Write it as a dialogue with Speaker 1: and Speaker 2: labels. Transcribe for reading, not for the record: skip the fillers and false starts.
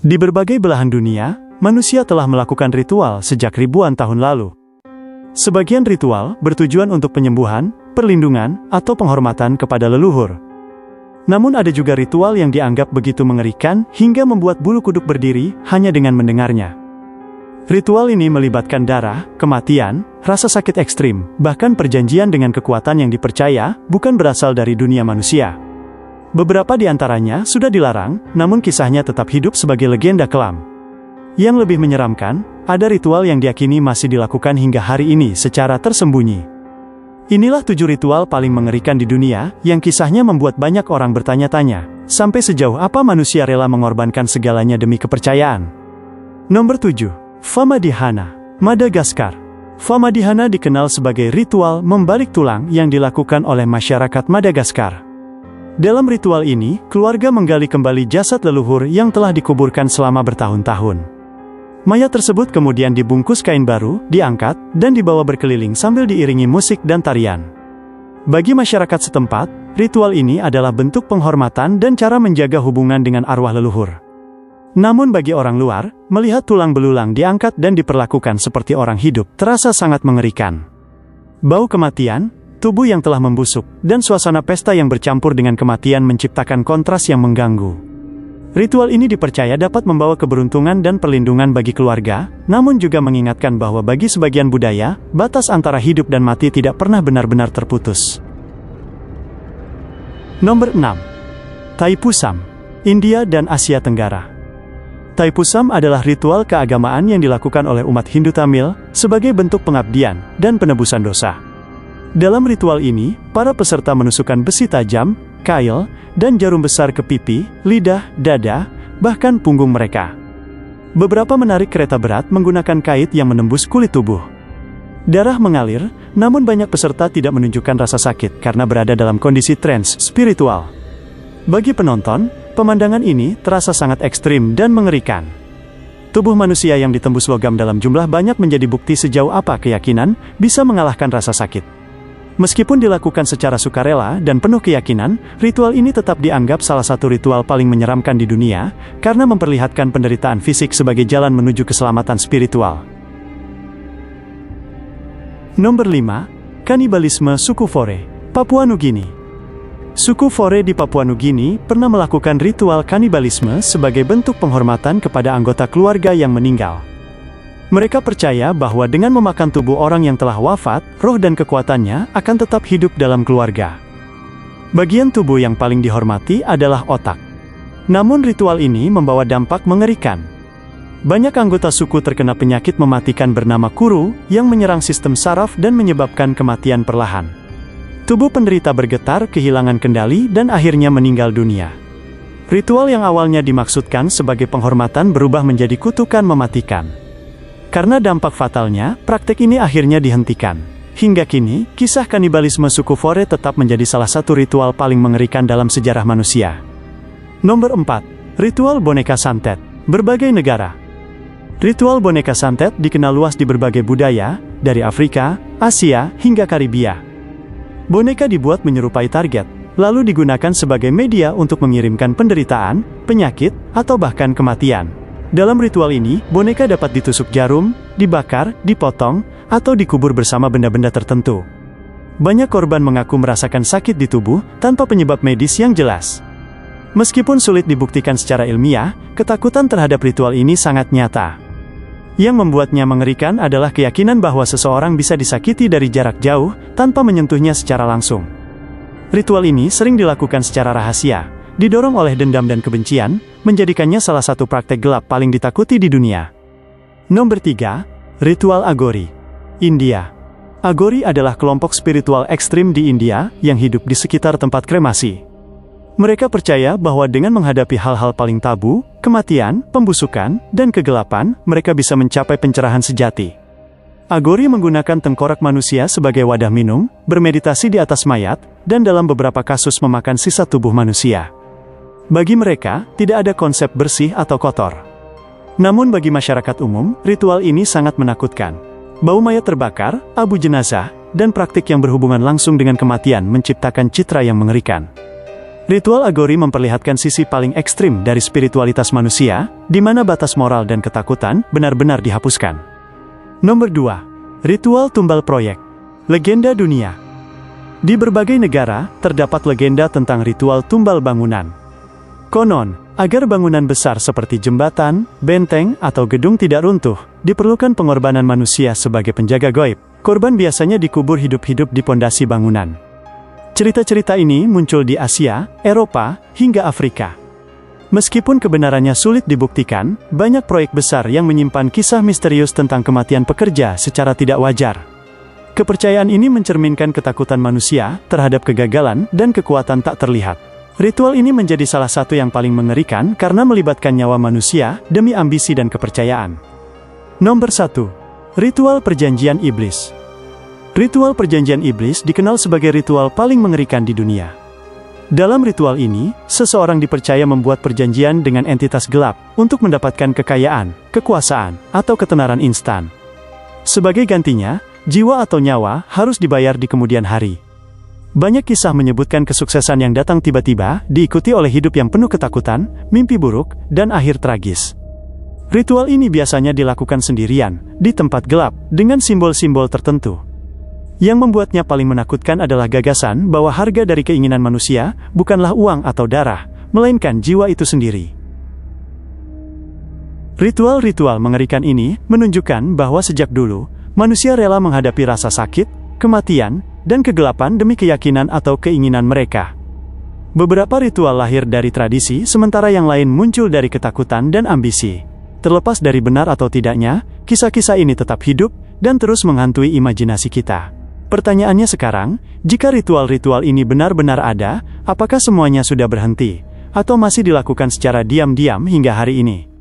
Speaker 1: Di berbagai belahan dunia, manusia telah melakukan ritual sejak ribuan tahun lalu. Sebagian ritual bertujuan untuk penyembuhan, perlindungan, atau penghormatan kepada leluhur. Namun ada juga ritual yang dianggap begitu mengerikan hingga membuat bulu kuduk berdiri hanya dengan mendengarnya. Ritual ini melibatkan darah, kematian, rasa sakit ekstrim, bahkan perjanjian dengan kekuatan yang dipercaya bukan berasal dari dunia manusia. Beberapa di antaranya sudah dilarang, namun kisahnya tetap hidup sebagai legenda kelam. Yang lebih menyeramkan, ada ritual yang diyakini masih dilakukan hingga hari ini secara tersembunyi. Inilah 7 ritual paling mengerikan di dunia, yang kisahnya membuat banyak orang bertanya-tanya, sampai sejauh apa manusia rela mengorbankan segalanya demi kepercayaan. Nomor 7. Famadihana, Madagaskar. Famadihana dikenal sebagai ritual membalik tulang yang dilakukan oleh masyarakat Madagaskar. Dalam ritual ini, keluarga menggali kembali jasad leluhur yang telah dikuburkan selama bertahun-tahun. Mayat tersebut kemudian dibungkus kain baru, diangkat, dan dibawa berkeliling sambil diiringi musik dan tarian. Bagi masyarakat setempat, ritual ini adalah bentuk penghormatan dan cara menjaga hubungan dengan arwah leluhur. Namun bagi orang luar, melihat tulang belulang diangkat dan diperlakukan seperti orang hidup terasa sangat mengerikan. Bau kematian, tubuh yang telah membusuk, dan suasana pesta yang bercampur dengan kematian menciptakan kontras yang mengganggu. Ritual ini dipercaya dapat membawa keberuntungan dan perlindungan bagi keluarga, namun juga mengingatkan bahwa bagi sebagian budaya, batas antara hidup dan mati tidak pernah benar-benar terputus. Nomor 6. Thaipusam, India dan Asia Tenggara. Thaipusam adalah ritual keagamaan yang dilakukan oleh umat Hindu Tamil sebagai bentuk pengabdian dan penebusan dosa. Dalam ritual ini, para peserta menusukkan besi tajam, kail, dan jarum besar ke pipi, lidah, dada, bahkan punggung mereka. Beberapa menarik kereta berat menggunakan kait yang menembus kulit tubuh. Darah mengalir, namun banyak peserta tidak menunjukkan rasa sakit karena berada dalam kondisi trance spiritual. Bagi penonton, pemandangan ini terasa sangat ekstrim dan mengerikan. Tubuh manusia yang ditembus logam dalam jumlah banyak menjadi bukti sejauh apa keyakinan bisa mengalahkan rasa sakit. Meskipun dilakukan secara sukarela dan penuh keyakinan, ritual ini tetap dianggap salah satu ritual paling menyeramkan di dunia, karena memperlihatkan penderitaan fisik sebagai jalan menuju keselamatan spiritual. Nomor 5. Kanibalisme suku Fore, Papua Nugini. Suku Fore di Papua Nugini pernah melakukan ritual kanibalisme sebagai bentuk penghormatan kepada anggota keluarga yang meninggal. Mereka percaya bahwa dengan memakan tubuh orang yang telah wafat, roh dan kekuatannya akan tetap hidup dalam keluarga. Bagian tubuh yang paling dihormati adalah otak. Namun ritual ini membawa dampak mengerikan. Banyak anggota suku terkena penyakit mematikan bernama kuru, yang menyerang sistem saraf dan menyebabkan kematian perlahan. Tubuh penderita bergetar, kehilangan kendali, dan akhirnya meninggal dunia. Ritual yang awalnya dimaksudkan sebagai penghormatan berubah menjadi kutukan mematikan. Karena dampak fatalnya, praktek ini akhirnya dihentikan. Hingga kini, kisah kanibalisme suku Fore tetap menjadi salah satu ritual paling mengerikan dalam sejarah manusia. Nomor 4. Ritual boneka santet, berbagai negara. Ritual boneka santet dikenal luas di berbagai budaya, dari Afrika, Asia, hingga Karibia. Boneka dibuat menyerupai target, lalu digunakan sebagai media untuk mengirimkan penderitaan, penyakit, atau bahkan kematian. Dalam ritual ini, boneka dapat ditusuk jarum, dibakar, dipotong, atau dikubur bersama benda-benda tertentu. Banyak korban mengaku merasakan sakit di tubuh, tanpa penyebab medis yang jelas. Meskipun sulit dibuktikan secara ilmiah, ketakutan terhadap ritual ini sangat nyata. Yang membuatnya mengerikan adalah keyakinan bahwa seseorang bisa disakiti dari jarak jauh, tanpa menyentuhnya secara langsung. Ritual ini sering dilakukan secara rahasia, didorong oleh dendam dan kebencian, menjadikannya salah satu praktek gelap paling ditakuti di dunia. Nomor 3. Ritual Agori, India. Agori adalah kelompok spiritual ekstrim di India, yang hidup di sekitar tempat kremasi. Mereka percaya bahwa dengan menghadapi hal-hal paling tabu, kematian, pembusukan, dan kegelapan, mereka bisa mencapai pencerahan sejati. Agori menggunakan tengkorak manusia sebagai wadah minum, bermeditasi di atas mayat, dan dalam beberapa kasus memakan sisa tubuh manusia. Bagi mereka, tidak ada konsep bersih atau kotor. Namun bagi masyarakat umum, ritual ini sangat menakutkan. Bau mayat terbakar, abu jenazah, dan praktik yang berhubungan langsung dengan kematian menciptakan citra yang mengerikan. Ritual Agori memperlihatkan sisi paling ekstrim dari spiritualitas manusia, di mana batas moral dan ketakutan benar-benar dihapuskan. Nomor 2. Ritual Tumbal Proyek. Legenda dunia. Di berbagai negara, terdapat legenda tentang ritual tumbal bangunan. Konon, agar bangunan besar seperti jembatan, benteng, atau gedung tidak runtuh, diperlukan pengorbanan manusia sebagai penjaga gaib. Korban biasanya dikubur hidup-hidup di pondasi bangunan. Cerita-cerita ini muncul di Asia, Eropa, hingga Afrika. Meskipun kebenarannya sulit dibuktikan, banyak proyek besar yang menyimpan kisah misterius tentang kematian pekerja secara tidak wajar. Kepercayaan ini mencerminkan ketakutan manusia terhadap kegagalan dan kekuatan tak terlihat. Ritual ini menjadi salah satu yang paling mengerikan karena melibatkan nyawa manusia demi ambisi dan kepercayaan. Nomor 1. Ritual Perjanjian Iblis. Ritual Perjanjian Iblis dikenal sebagai ritual paling mengerikan di dunia. Dalam ritual ini, seseorang dipercaya membuat perjanjian dengan entitas gelap untuk mendapatkan kekayaan, kekuasaan, atau ketenaran instan. Sebagai gantinya, jiwa atau nyawa harus dibayar di kemudian hari. Banyak kisah menyebutkan kesuksesan yang datang tiba-tiba, diikuti oleh hidup yang penuh ketakutan, mimpi buruk, dan akhir tragis. Ritual ini biasanya dilakukan sendirian, di tempat gelap, dengan simbol-simbol tertentu. Yang membuatnya paling menakutkan adalah gagasan bahwa harga dari keinginan manusia bukanlah uang atau darah, melainkan jiwa itu sendiri. Ritual-ritual mengerikan ini menunjukkan bahwa sejak dulu, manusia rela menghadapi rasa sakit, kematian, dan kegelapan demi keyakinan atau keinginan mereka. Beberapa ritual lahir dari tradisi, sementara yang lain muncul dari ketakutan dan ambisi. Terlepas dari benar atau tidaknya, kisah-kisah ini tetap hidup dan terus menghantui imajinasi kita. Pertanyaannya sekarang, jika ritual-ritual ini benar-benar ada, apakah semuanya sudah berhenti, atau masih dilakukan secara diam-diam hingga hari ini?